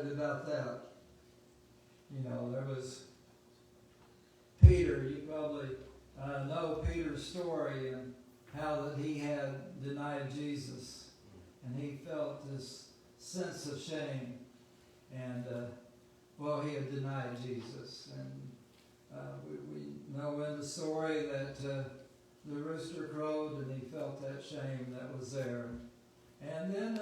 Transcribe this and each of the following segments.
excited about that. You know, there was Peter. You probably know Peter's story and how that he had denied Jesus. And he felt this sense of shame. And, he had denied Jesus. And we know in the story that the rooster crowed and he felt that shame that was there. And then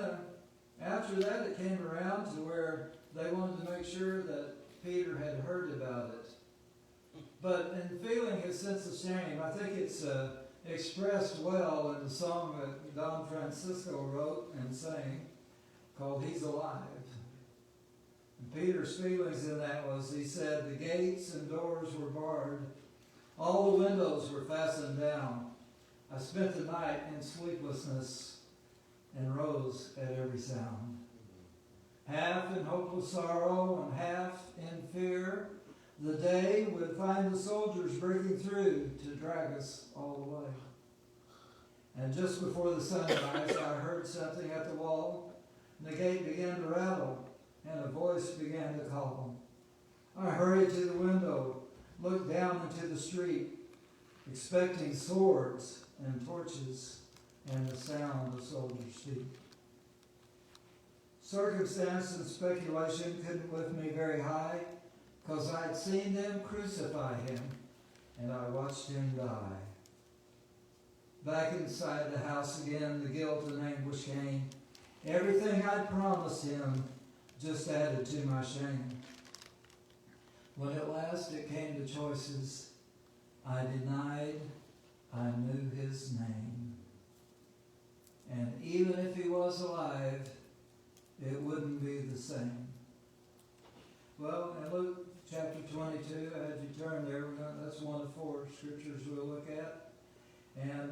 after that it came around to where they wanted to make sure that Peter had heard about it. But in feeling his sense of shame, I think it's expressed well in the song that Don Francisco wrote and sang called He's Alive. And Peter's feelings in that was, he said, the gates and doors were barred. All the windows were fastened down. I spent the night in sleeplessness and rose at every sound. Half in hopeless sorrow and half in fear, the day would find the soldiers breaking through to drag us all away. And just before the sunrise, I heard something at the wall. And the gate began to rattle, and a voice began to call. I hurried to the window, looked down into the street, expecting swords and torches and the sound of soldiers' feet. Circumstance and speculation couldn't lift me very high, because I'd seen them crucify him, and I watched him die. Back inside the house again, the guilt and anguish came. Everything I'd promised him just added to my shame. When at last it came to choices, I denied I knew his name. And even if he was alive, it wouldn't be the same. Well, in Luke chapter 22, as you turn there, that's one of 4 scriptures we'll look at. And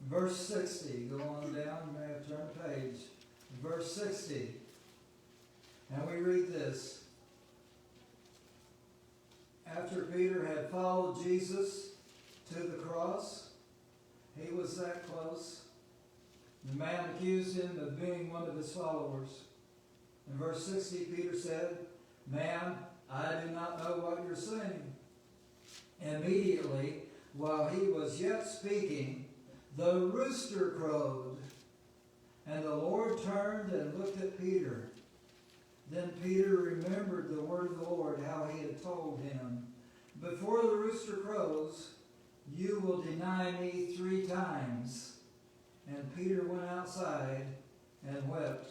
verse 60, go on down, you may have to turn the page. Verse 60, and we read this. After Peter had followed Jesus to the cross, he was that close. The man accused him of being one of his followers. In verse 60, Peter said, Man, I do not know what you're saying. Immediately, while he was yet speaking, the rooster crowed. And the Lord turned and looked at Peter. Then Peter remembered the word of the Lord, how he had told him, Before the rooster crows, you will deny me 3 times. And Peter went outside and wept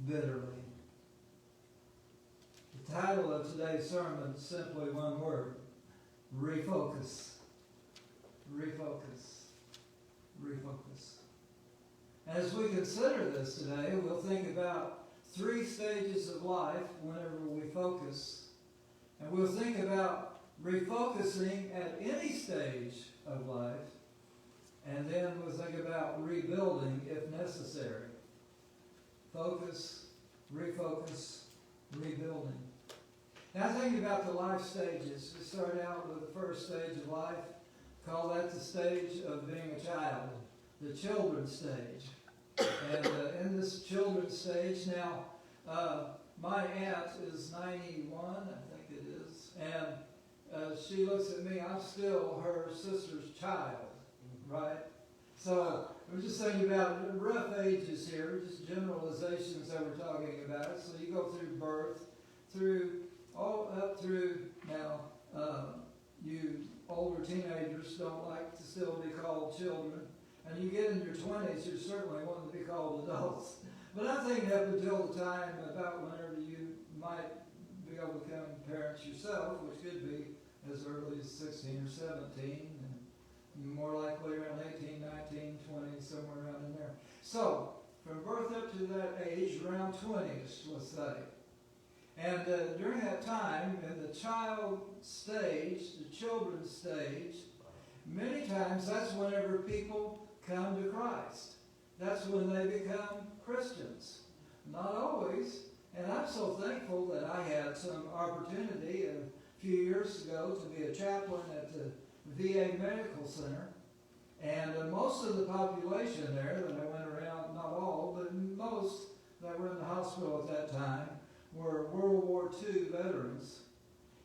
bitterly. The title of today's sermon is simply one word: refocus. Refocus. Refocus. As we consider this today, we'll think about 3 stages of life whenever we focus. And we'll think about refocusing at any stage of life. And then we'll think about rebuilding if necessary. Focus, refocus, rebuilding. Now think about the life stages. We start out with the first stage of life. Call that the stage of being a child, the children's stage. And in this children's stage, now, my aunt is 91, I think it is, and she looks at me, I'm still her sister's child, right? So we're just thinking about rough ages here, just generalizations that we're talking about. So you go through birth, up through now, you older teenagers don't like to still be called children. And you get in your 20s, you're certainly wanting to be called adults. But I'm thinking up until the time about whenever you might be able to become parents yourself, which could be as early as 16 or 17, and more likely around 18, 19, 20, somewhere around in there. So, from birth up to that age, around 20ish, let's say. And during that time, in the child stage, the children's stage, many times that's whenever people come to Christ. That's when they become Christians. Not always. And I'm so thankful that I had some opportunity a few years ago to be a chaplain at the VA Medical Center. And most of the population there that I went around, not all, but most that were in the hospital at that time, were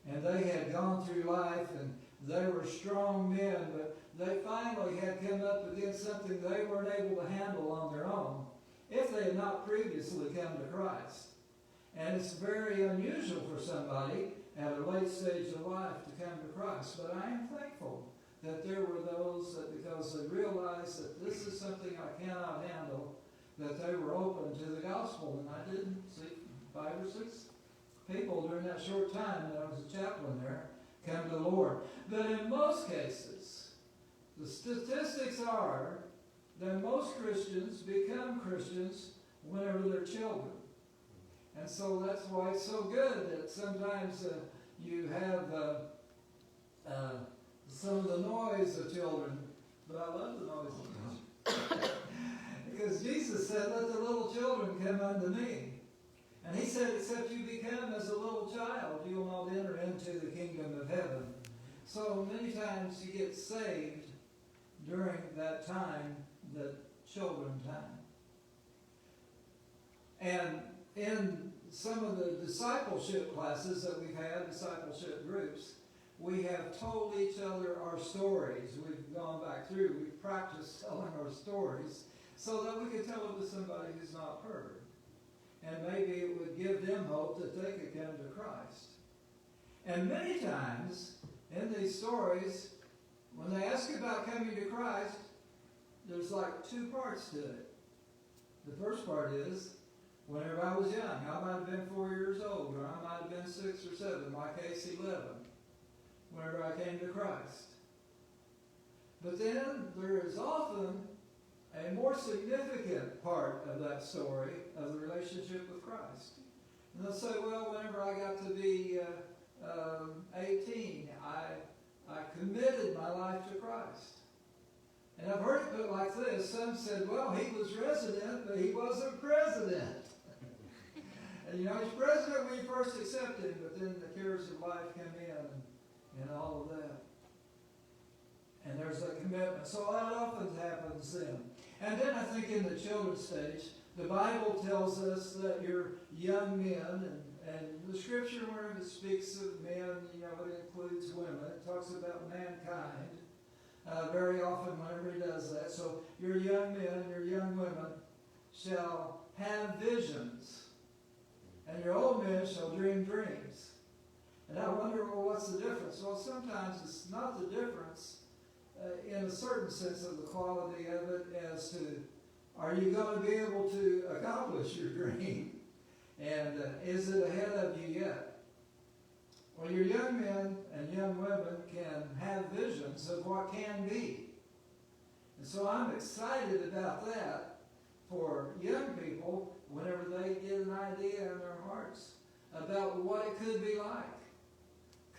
and they had gone through life, and they were strong men, but they finally had come up against something they weren't able to handle on their own if they had not previously come to Christ. And it's very unusual for somebody at a late stage of life to come to Christ. But I am thankful that there were those that, because they realized that this is something I cannot handle, that they were open to the gospel. And I didn't see 5 or 6 people during that short time that I was a chaplain there come to the Lord. But in most cases, the statistics are that most Christians become Christians whenever they're children. And so that's why it's so good that sometimes you have some of the noise of children, but I love the noise of children. Because Jesus said, let the little children come unto me. And he said, except you become as a little child, you will not enter into the kingdom of heaven. So many times you get saved during that time, the children time. And in some of the discipleship classes that we've had, discipleship groups, we have told each other our stories. We've gone back through, we've practiced telling our stories so that we could tell it to somebody who's not heard. And maybe it would give them hope that they could come to Christ. And many times in these stories, when they ask about coming to Christ, there's like 2 parts to it. The first part is, whenever I was young, I might have been 4 years old, or I might have been 6 or 7, in my case 11, whenever I came to Christ. But then there is often a more significant part of that story of the relationship with Christ. And they'll say, well, whenever I got to be 18, I committed my life to Christ. And I've heard it put like this. Some said, well, he was resident, but he wasn't president. And you know, he's president when you first accept him, but then the cares of life come in and all of that. And there's that commitment. So that often happens then. And then I think in the children's stage, the Bible tells us that you're young men, and the scripture where it speaks of men, you know, it includes women. It talks about mankind very often whenever he does that. So your young men, your young women shall have visions, and your old men shall dream dreams. And I wonder, well, what's the difference? Well, sometimes it's not the difference in a certain sense of the quality of it as to, are you going to be able to accomplish your dream? And is it ahead of you yet? Well, your young men and young women can have visions of what can be. And so I'm excited about that for young people whenever they get an idea in their hearts about what it could be like.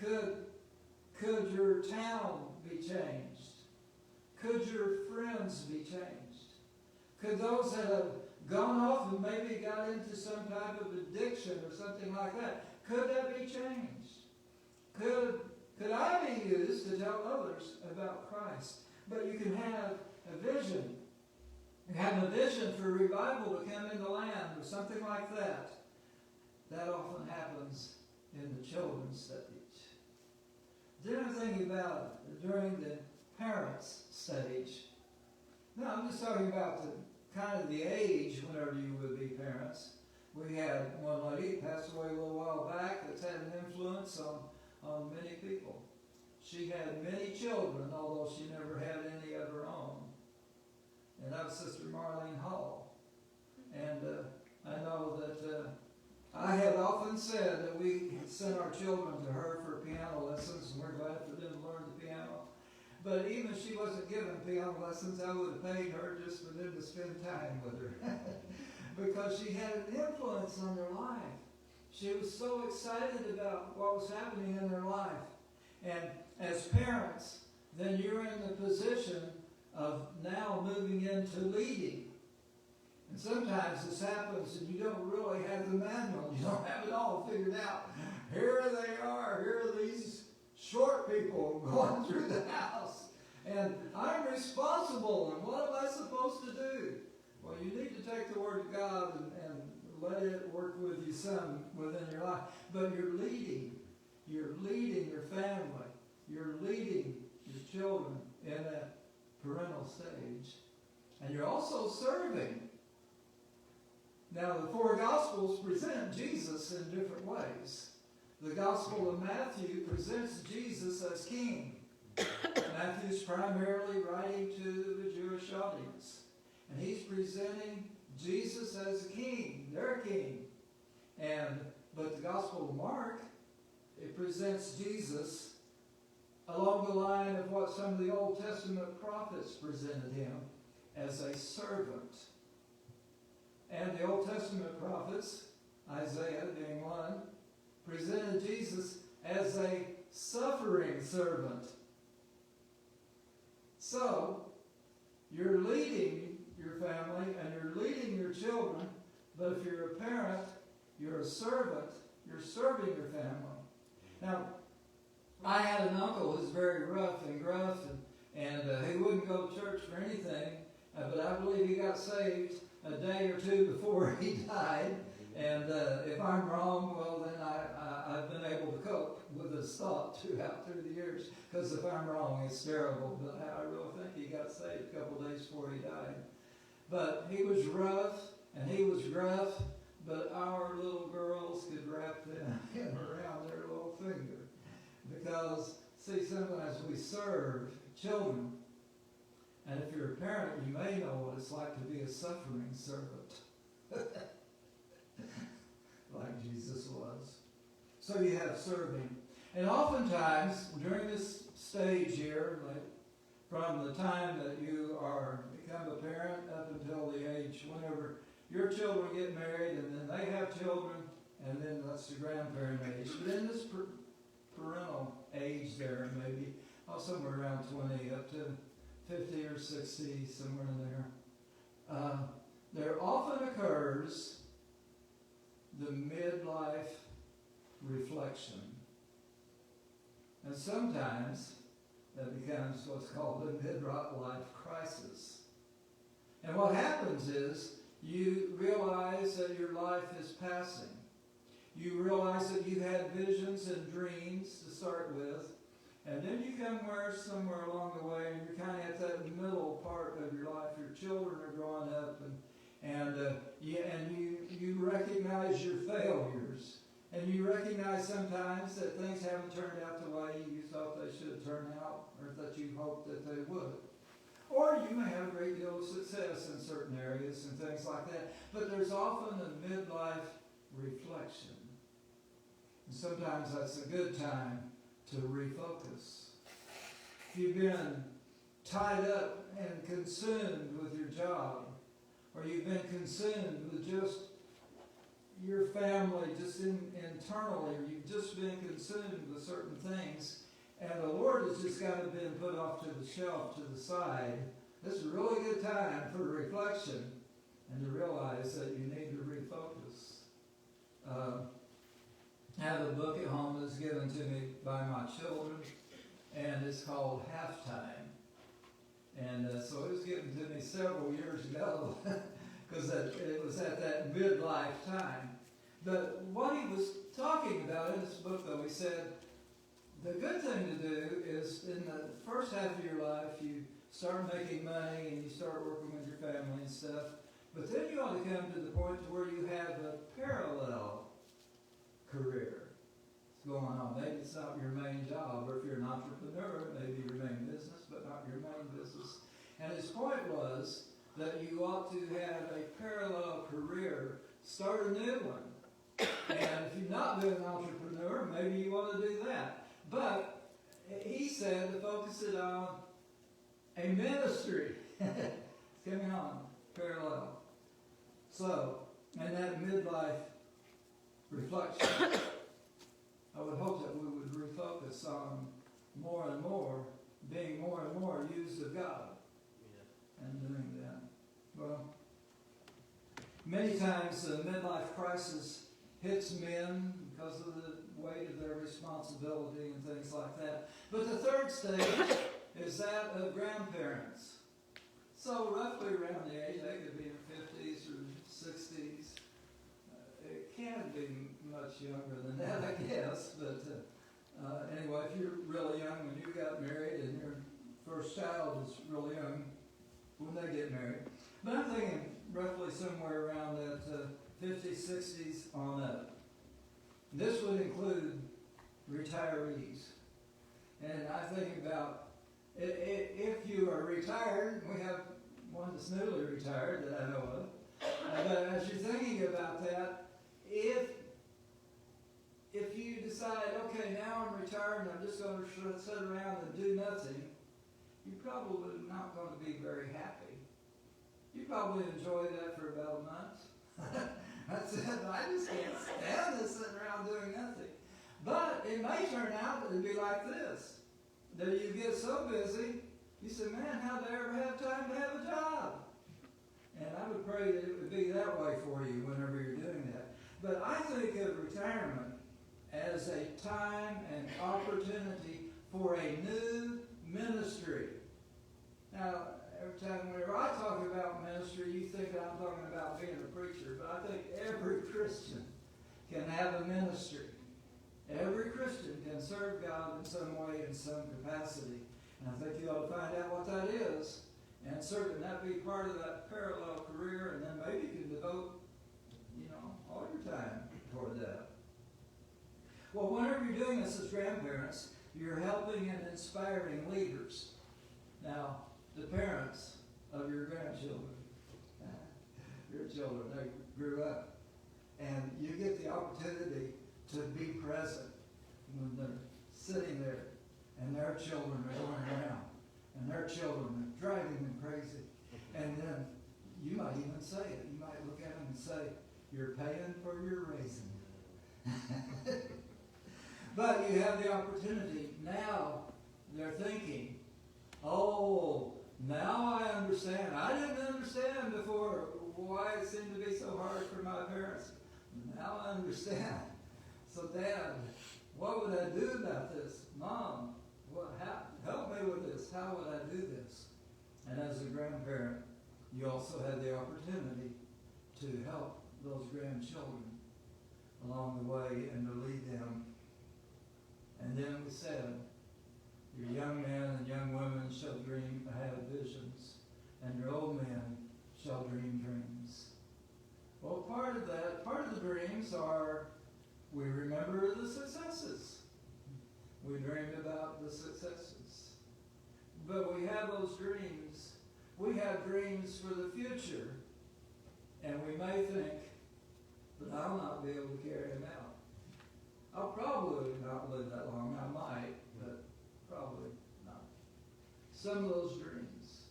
Could your town be changed? Could your friends be changed? Could those that have gone off and maybe got into some type of addiction or something like that, could that be changed? Could I be used to tell others about Christ? But you can have a vision. You have a vision for revival to come in the land or something like that. That often happens in the children's stage. Then I'm thinking about during the parents' stage. Now, I'm just talking about the kind of the age whenever you would be parents. We had one lady passed away a little while back that's had an influence on many people. She had many children, although she never had any of her own. And that was Sister Marlene Hall. And I know that I have often said that we sent our children to her for piano lessons, and we're glad for them to learn the piano. But even if she wasn't given piano lessons, I would have paid her just for them to spend time with her. Because she had an influence on their life. She was so excited about what was happening in their life. And as parents, then you're in the position of now moving into leading. And sometimes this happens and you don't really have the manual. You don't have it all figured out. Here they are. Here are these short people going through the house. And I'm responsible. And what am I supposed to do? Well, you need to take the Word of God and let it work with you some within your life. But you're leading. You're leading your family. You're leading your children in that parental stage. And you're also serving. Now, the four Gospels present Jesus in different ways. The Gospel of Matthew presents Jesus as king. Matthew's primarily writing to the Jewish audience. And he's presenting Jesus as a king, their king. But the Gospel of Mark, it presents Jesus along the line of what some of the Old Testament prophets presented him, as a servant. And the Old Testament prophets, Isaiah being one, presented Jesus as a suffering servant. So, you're leading your family and you're leading your children, but if you're a parent, you're a servant, you're serving your family. Now, I had an uncle who was very rough and gruff, and he wouldn't go to church for anything, but I believe he got saved a day or two before he died. And if I'm wrong, well, then I've been able to cope with this thought through the years. Because if I'm wrong, it's terrible. But I really think he got saved a couple days before he died. But he was rough and he was gruff, but our little girls could wrap him around their little finger. Because, see, sometimes we serve children. And if you're a parent, you may know what it's like to be a suffering servant. Like Jesus was. So you have serving. And oftentimes, during this stage here, like from the time that you become a parent up until the age whenever your children get married, and then they have children, and then that's the grandparent age. But in this parental age there, maybe somewhere around 20 up to 50 or 60, somewhere in there, there often occurs the midlife reflection. And sometimes that becomes what's called a midlife crisis. And what happens is you realize that your life is passing. You realize that you had visions and dreams to start with, and then you come somewhere along the way, and you're kind of at that middle part of your life. Your children are growing up, and you recognize your failures, and you recognize sometimes that things haven't turned out the way you thought they should turn out, or that you hoped that they would. Or you may have a great deal of success in certain areas and things like that. But there's often a midlife reflection. And sometimes that's a good time to refocus. If you've been tied up and consumed with your job, or you've been consumed with just your family, just internally, or you've just been consumed with certain things, and the Lord has just kind of been put off to the shelf, to the side, this is a really good time for reflection and to realize that you need to refocus. I have a book at home that's given to me by my children, and it's called Halftime. And so it was given to me several years ago because it was at that midlife time. But what he was talking about in this book, though, he said, the good thing to do is in the first half of your life, you start making money and you start working with your family and stuff. But then you ought to come to the point where you have a parallel career going on. Maybe it's not your main job, or if you're an entrepreneur, maybe your main business, but not your main business. And his point was that you ought to have a parallel career, start a new one. And if you've not been an entrepreneur, maybe you want to do that. But he said to focus it on a ministry. It's coming on, parallel. So, in that midlife reflection, I would hope that we would refocus on more and more, being more and more used of God. Yeah. And doing that. Well, many times the midlife crisis hits men because of the weight of their responsibility and things like that. But the third stage is that of grandparents. So roughly around the age, they could be in 50s or 60s. It can't be much younger than that, I guess, but Anyway, if you're really young when you got married and your first child is really young when they get married. But I'm thinking roughly somewhere around that 50s, 60s on up. This would include retirees. And I think about if you are retired, we have one that's newly retired that I know of. But as you're thinking about that, if you decide, okay, now I'm retired and I'm just going to sit around and do nothing, you're probably not going to be very happy. You probably enjoy that for about a month. That's it. I just can't stand this sitting around doing nothing. But it may turn out that it'd be like this. That you get so busy, you say, man, how'd I ever have time to have a job? And I would pray that it would be that way for you whenever you're doing that. But I think of retirement as a time and opportunity for a new ministry. Now, every time whenever I talk about ministry, you think I'm talking about being a preacher, but I think every Christian can have a ministry. Every Christian can serve God in some way, in some capacity. And I think you ought to find out what that is. And certainly that be part of that parallel career, and then maybe you can devote, all your time toward that. Well, whenever you're doing this as grandparents, you're helping and inspiring leaders. Now, the parents of your grandchildren, your children, they grew up. And you get the opportunity to be present when they're sitting there and their children are going around and their children are driving them crazy. And then you might even say it. You might look at them and say, you're paying for your raising. But you have the opportunity. Now they're thinking, oh, now I understand. I didn't understand before why it seemed to be so hard for my parents. Now I understand. So, Dad, what would I do about this? Mom, help me with this. How would I do this? And as a grandparent, you also have the opportunity to help those grandchildren along the way and to lead them. And then we said, your young men and young women shall dream, have visions, and your old men shall dream dreams. Well, part of the dreams are, we remember the successes. We dreamed about the successes. But we have those dreams. We have dreams for the future. And we may think, but I'll not be able to carry them out. I'll probably not live that long. I might, but probably not. Some of those dreams.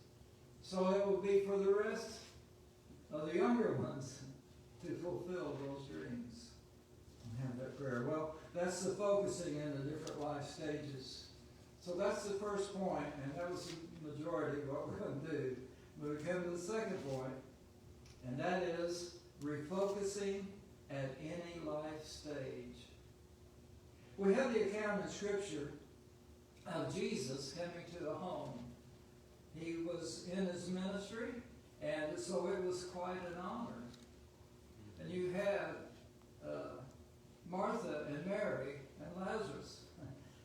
So it will be for the rest of the younger ones to fulfill those dreams and have that prayer. Well, that's the focusing in the different life stages. So that's the first point, and that was the majority of what we're going to do. We come to the second point, and that is refocusing at any life stage. We have the account in Scripture of Jesus coming to a home. He was in his ministry, and so it was quite an honor. And you had Martha and Mary and Lazarus.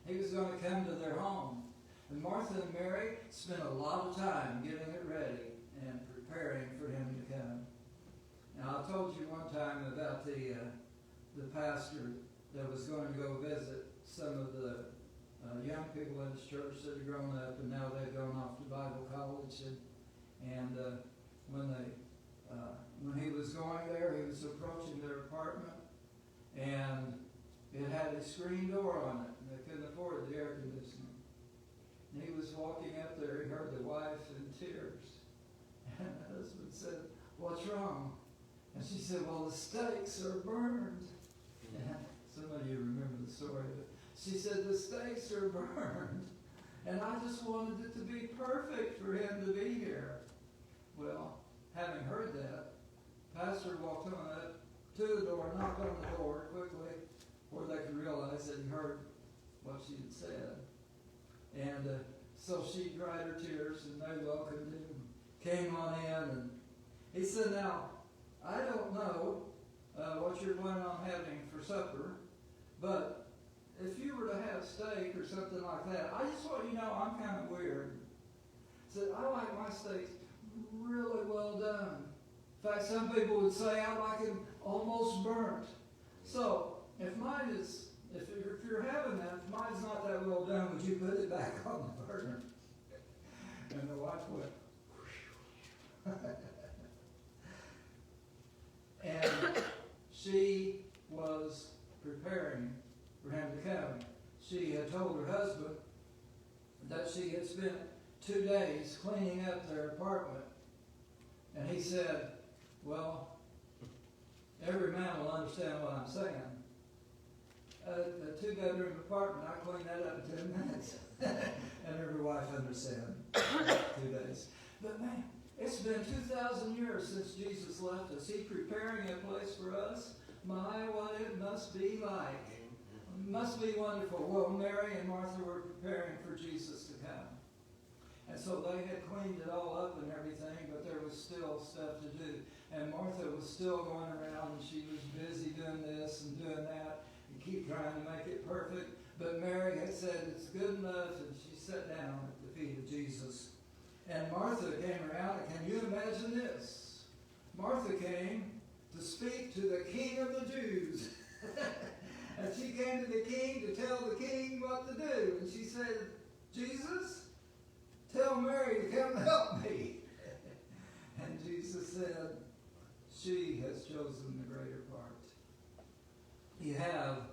He was going to come to their home. And Martha and Mary spent a lot of time getting it ready and preparing for him to come. Now, I told you one time about the pastor that was going to go visit some of the young people in his church that had grown up, and now they've gone off to Bible college. And when he was going there, he was approaching their apartment, and it had a screen door on it, and they couldn't afford the air conditioning. And he was walking up there, he heard the wife in tears. And the husband said, "What's wrong?" And she said, "Well, the steaks are burned." And some of you remember the story, but she said, "The steaks are burned. And I just wanted it to be perfect for him to be here." Well, having heard that, pastor walked on up to the door, knocked on the door quickly, before they could realize that he heard what she had said. And so she dried her tears, and they welcomed him, came on in, and he said, "Now, I don't know what you're planning on having for supper, but if you were to have steak or something like that, I just want you to know I'm kind of weird. Said, I like my steaks really well done. In fact, some people would say I like them almost burnt. So, if you're having that, if mine's not that well done, would you put it back on the burner? And the wife went, and she was preparing for him to come. She had told her husband that she had spent 2 days cleaning up their apartment. And he said, well, every man will understand what I'm saying. A 2-bedroom apartment, I cleaned that up in 10 minutes. And every wife understands 2 days. But man, it's been 2,000 years since Jesus left us. He's preparing a place for us. My, what it must be like. It must be wonderful. Well, Mary and Martha were preparing for Jesus to come. And so they had cleaned it all up and everything, but there was still stuff to do. And Martha was still going around, and she was busy doing this and doing that, and keep trying to make it perfect. But Mary had said, it's good enough, and she sat down at the feet of Jesus. And Martha came around, and can you imagine this? Martha came to speak to the King of the Jews. And she came to the king to tell the king what to do. And she said, Jesus, tell Mary to come help me. And Jesus said, she has chosen the greater part. You have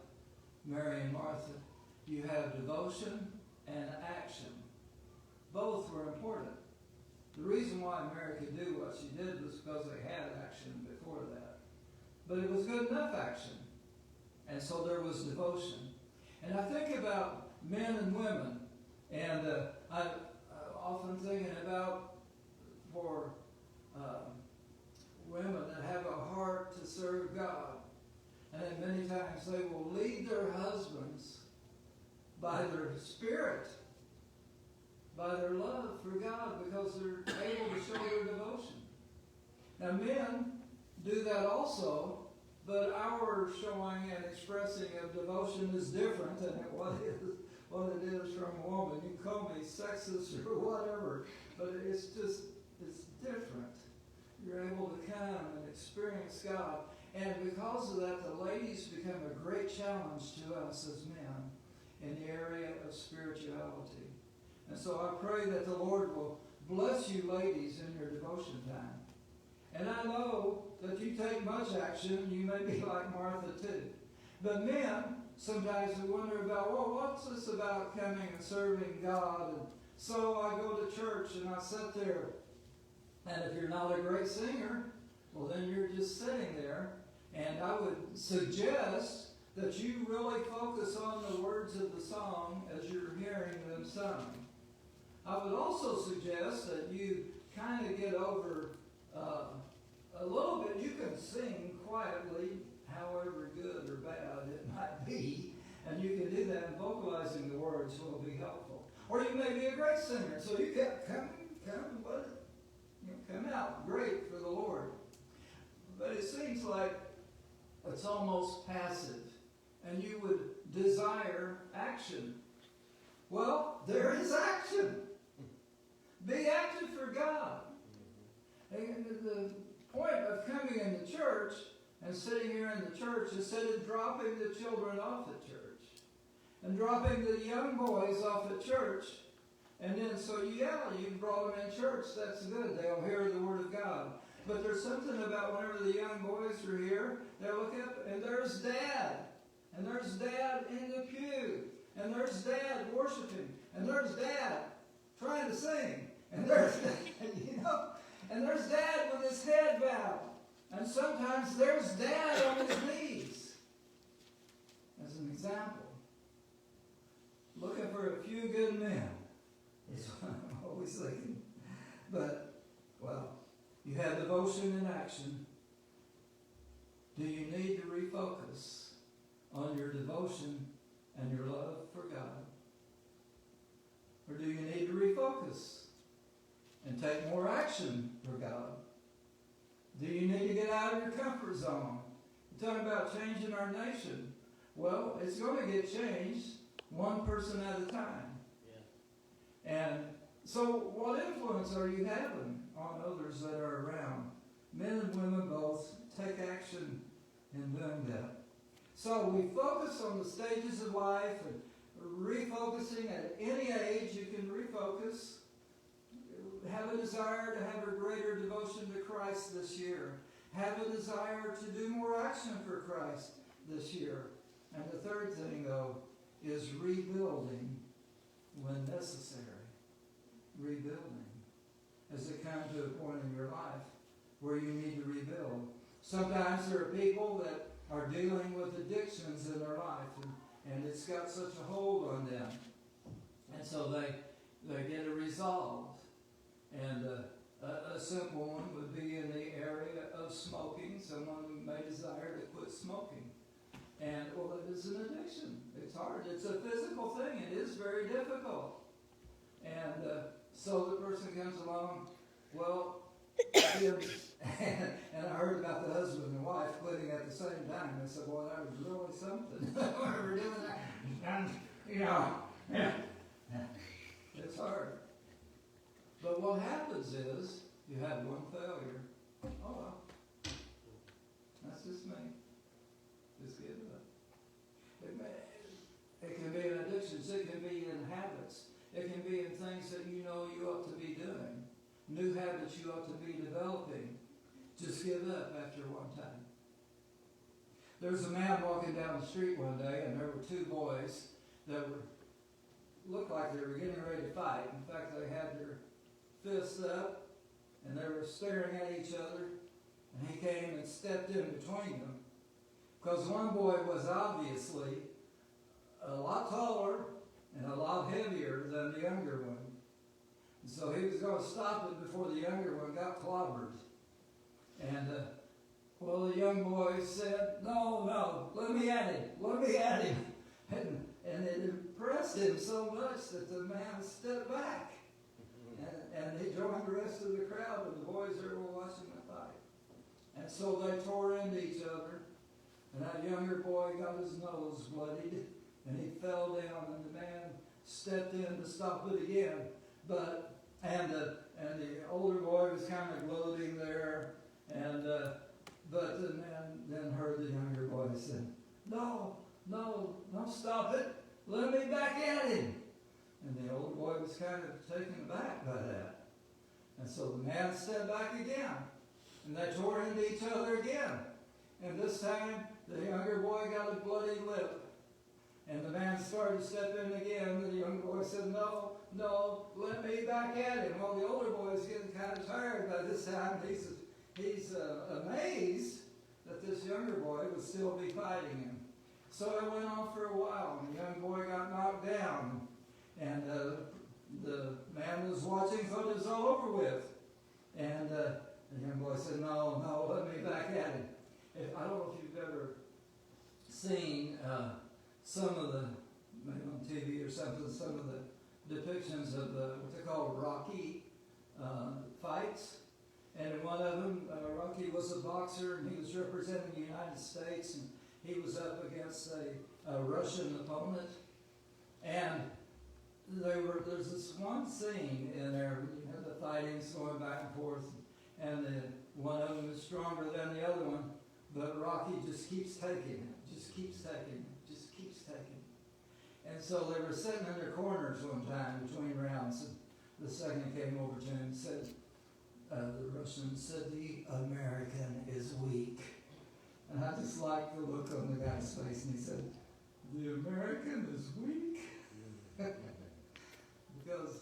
Mary and Martha. You have devotion and action. Both were important. The reason why Mary could do what she did was because they had action before that. But it was good enough action. And so there was devotion. And I think about men and women. And I'm often thinking about for women that have a heart to serve God. And then many times they will lead their husbands by their spirit, by their love for God, because they're able to show their devotion. Now men do that also, but our showing and expressing of devotion is different than what it is from a woman. You can call me sexist or whatever, but it's different. You're able to come and experience God. And because of that, the ladies become a great challenge to us as men in the area of spirituality. And so I pray that the Lord will bless you ladies in your devotion time. And I know that you take much action. You may be like Martha too. But men, sometimes we wonder about, well, what's this about coming and serving God? And so I go to church and I sit there. And if you're not a great singer, well, then you're just sitting there. And I would suggest that you really focus on the words of the song as you're hearing them sung. I would also suggest that you kind of get over a little bit. You can sing quietly, however good or bad it might be, and you can do that, and vocalizing the words will be helpful. Or you may be a great singer, so you can come out great for the Lord. But it seems like it's almost passive, and you would desire action. Well, there is action. Be active for God. And the point of coming into church and sitting here in the church instead of dropping the children off at church and dropping the young boys off at church, and then so you brought them in church, that's good. They'll hear the Word of God. But there's something about whenever the young boys are here, they'll look up and there's Dad. And there's Dad in the pew. And there's Dad worshiping. And there's Dad trying to sing. And there's Dad, and there's Dad with his head bowed. And sometimes there's Dad on his knees. As an example. Looking for a few good men is what I'm always thinking. But, well, you have devotion and action. Do you need to refocus on your devotion and your love for God? Or do you need to refocus and take more action for God? Do you need to get out of your comfort zone? We're talking about changing our nation. Well, it's going to get changed one person at a time. Yeah. And so what influence are you having on others that are around? Men and women both take action in doing that. So we focus on the stages of life and refocusing. At any age you can refocus. Have a desire to have a greater devotion to Christ this year. Have a desire to do more action for Christ this year. And the third thing, though, is rebuilding when necessary. Rebuilding. As it comes to a point in your life where you need to rebuild. Sometimes there are people that are dealing with addictions in their life, and it's got such a hold on them. And so they get it resolved. And a simple one would be in the area of smoking. Someone may desire to quit smoking. And, well, it is an addiction. It's hard. It's a physical thing. It is very difficult. And so the person comes along, well, and I heard about the husband and wife quitting at the same time. I said, well, that was really something. When we were doing that, and, you know, it's hard. But what happens is, you have one failure. Oh, well, that's just me. Just give it up. It can be in addictions. It can be in habits. It can be in things that you know you ought to be doing. New habits you ought to be developing. Just give up after one time. There was a man walking down the street one day, and there were two boys that looked like they were getting ready to fight. In fact, they had their fists up, and they were staring at each other, and he came and stepped in between them. Because one boy was obviously a lot taller and a lot heavier than the younger one. And so he was going to stop it before the younger one got clobbered. And, well, the young boy said, no, let me at him. And it impressed him so much that the man stepped back. And he joined the rest of the crowd, and the boys there were watching the fight. And so they tore into each other, and that younger boy got his nose bloodied, and he fell down, and the man stepped in to stop it again. But the older boy was kind of gloating there, but the man then heard the younger boy say, no, don't stop it. Let me back at him. And the older boy was kind of taken aback by that. And so the man stepped back again. And they tore into each other again. And this time, the younger boy got a bloody lip. And the man started to step in again. And the young boy said, no, let me back at him. Well, the older boy is getting kind of tired by this time. He's amazed that this younger boy would still be fighting him. So it went on for a while. And the young boy got knocked down. And the man was watching, thought it was all over with. And the young boy said, no, let me back at him. I don't know if you've ever seen some of the, maybe on TV or something, some of the depictions of what they call Rocky fights. And in one of them, Rocky was a boxer, and he was representing the United States, and he was up against a Russian opponent. And there's this one scene in there, you know, the fighting's going back and forth, and one of them is stronger than the other one, but Rocky just keeps taking it, just keeps taking. And so they were sitting in their corners one time between rounds, and the second came over to him and said, the Russian said, the American is weak. And I just liked the look on the guy's face, and he said, the American is weak? Because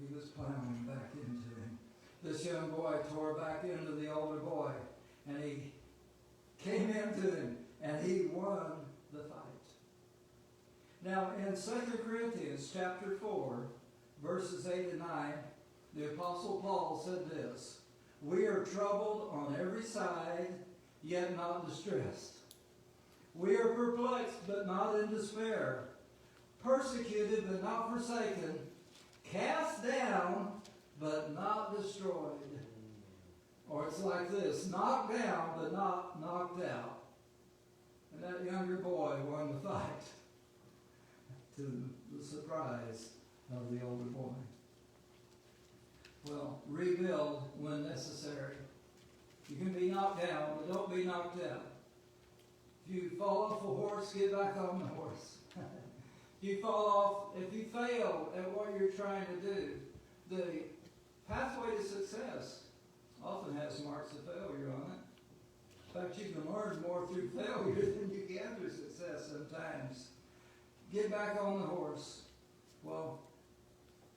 he was plowing back into him. This young boy tore back into the older boy, and he came into him, and he won the fight. Now, in 2 Corinthians chapter 4, verses 8 and 9, the Apostle Paul said this, we are troubled on every side, yet not distressed. We are perplexed, but not in despair. Persecuted, but not forsaken. Cast down, but not destroyed. Or it's like this, knocked down, but not knocked out. And that younger boy won the fight, to the surprise of the older boy. Well, rebuild when necessary. You can be knocked down, but don't be knocked out. If you fall off a horse, get back on the horse. If you fail at what you're trying to do, the pathway to success often has marks of failure on it. In fact, you can learn more through failure than you can through success sometimes. Get back on the horse. Well,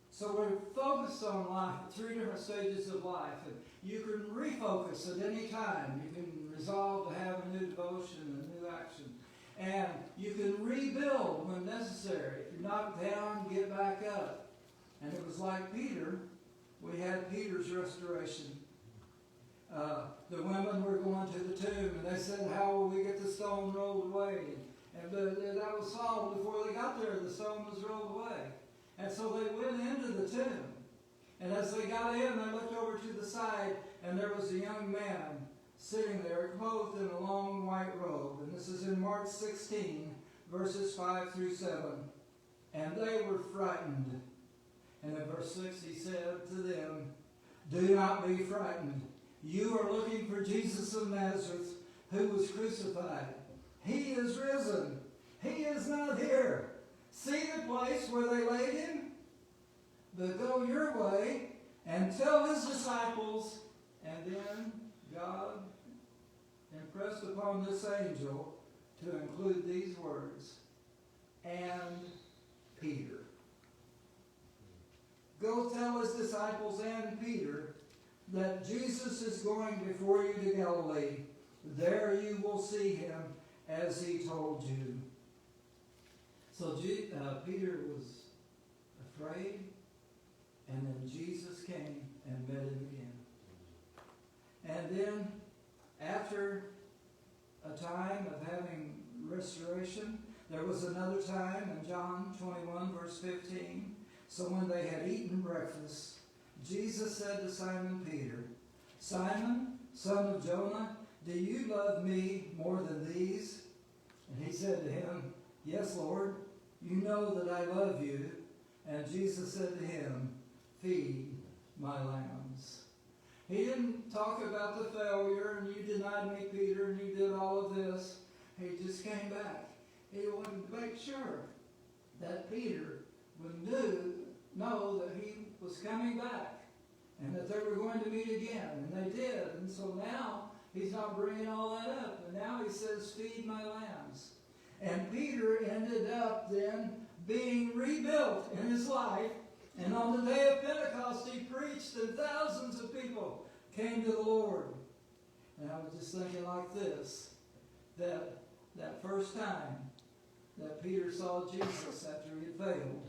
so we're focused on life, 3 different stages of life. And you can refocus at any time. You can resolve to have a new devotion, a new action. And you can rebuild when necessary. If you're knocked down, get back up. And it was like Peter. We had Peter's restoration. The women were going to the tomb, and they said, how will we get the stone rolled away? And that was solved before they got there. The stone was rolled away. And so they went into the tomb. And as they got in, they looked over to the side, and there was a young man sitting there, clothed in a long white robe. And this is in Mark 16, verses 5 through 7. And they were frightened. And in verse 6, he said to them, do not be frightened. You are looking for Jesus of Nazareth, who was crucified. He is risen. He is not here. See the place where they laid him? But go your way and tell his disciples. And then God impressed upon this angel to include these words, and Peter. Go tell his disciples and Peter that Jesus is going before you to Galilee. There you will see him as he told you. So Peter was afraid, and then Jesus came and met him again. And then, after a time of having restoration, there was another time in John 21, verse 15. So when they had eaten breakfast, Jesus said to Simon Peter, Simon, son of Jonah, do you love me more than these? And he said to him, yes, Lord, you know that I love you. And Jesus said to him, feed my lambs. He didn't talk about the failure, and you denied me, Peter, and you did all of this. He just came back. He wanted to make sure that Peter would know that he was coming back and that they were going to meet again. And they did. And so now he's not bringing all that up. And now he says, feed my lambs. And Peter ended up then being rebuilt in his life. And on the day of Pentecost, he preached, and thousands of people came to the Lord. And I was just thinking like this, that first time that Peter saw Jesus after he had failed,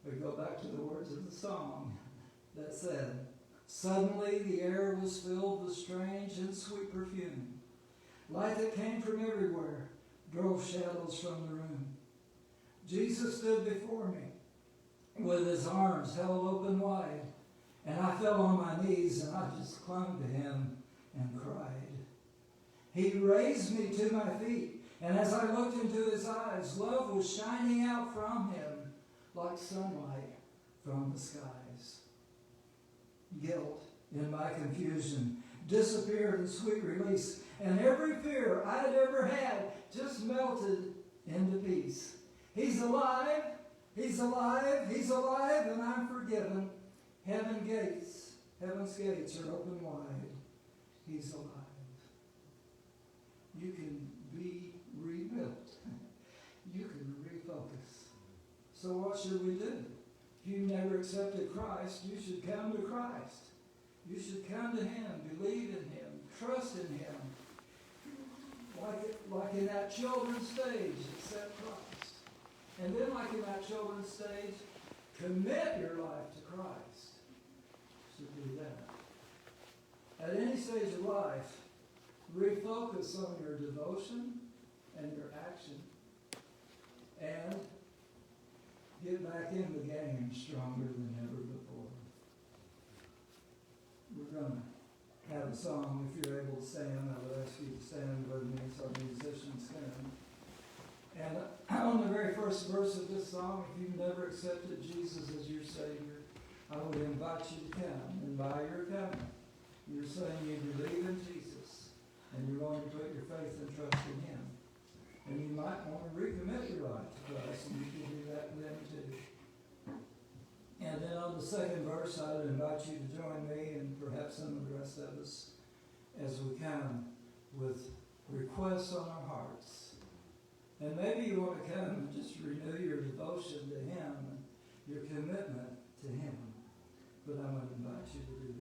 we go back to the words of the song that said, suddenly the air was filled with strange and sweet perfume. Light that came from everywhere drove shadows from the room. Jesus stood before me with his arms held open wide, and I fell on my knees and I just clung to him and cried. He raised me to my feet, and as I looked into his eyes, love was shining out from him like sunlight from the skies. Guilt in my confusion disappeared in sweet release, and every fear I had ever had just melted into peace. He's alive, he's alive, he's alive, and I'm forgiven. Heaven's gates are open wide. He's alive. You can be rebuilt. You can refocus. So what should we do? If you've never accepted Christ, you should come to Christ. You should come to him, believe in him, trust in him. Like in that children's stage, accept Christ. And then like in that children's stage, commit your life to Christ. You should do that. At any stage of life, refocus on your devotion and your action. And get back in the game stronger than ever before. We're going to have a song. If you're able to stand, I would ask you to stand with me so our musicians can. first verse of this song, if you've never accepted Jesus as your Savior, I would invite you to come. And by your coming, you're saying you believe in Jesus, and you're going to put your faith and trust in Him. And you might want to recommit your life to Christ, and you can do that then too. And then on the second verse, I would invite you to join me and perhaps some of the rest of us as we come with requests on our hearts. And maybe you want to come and just renew your devotion to Him, your commitment to Him. But I'm going to invite you to do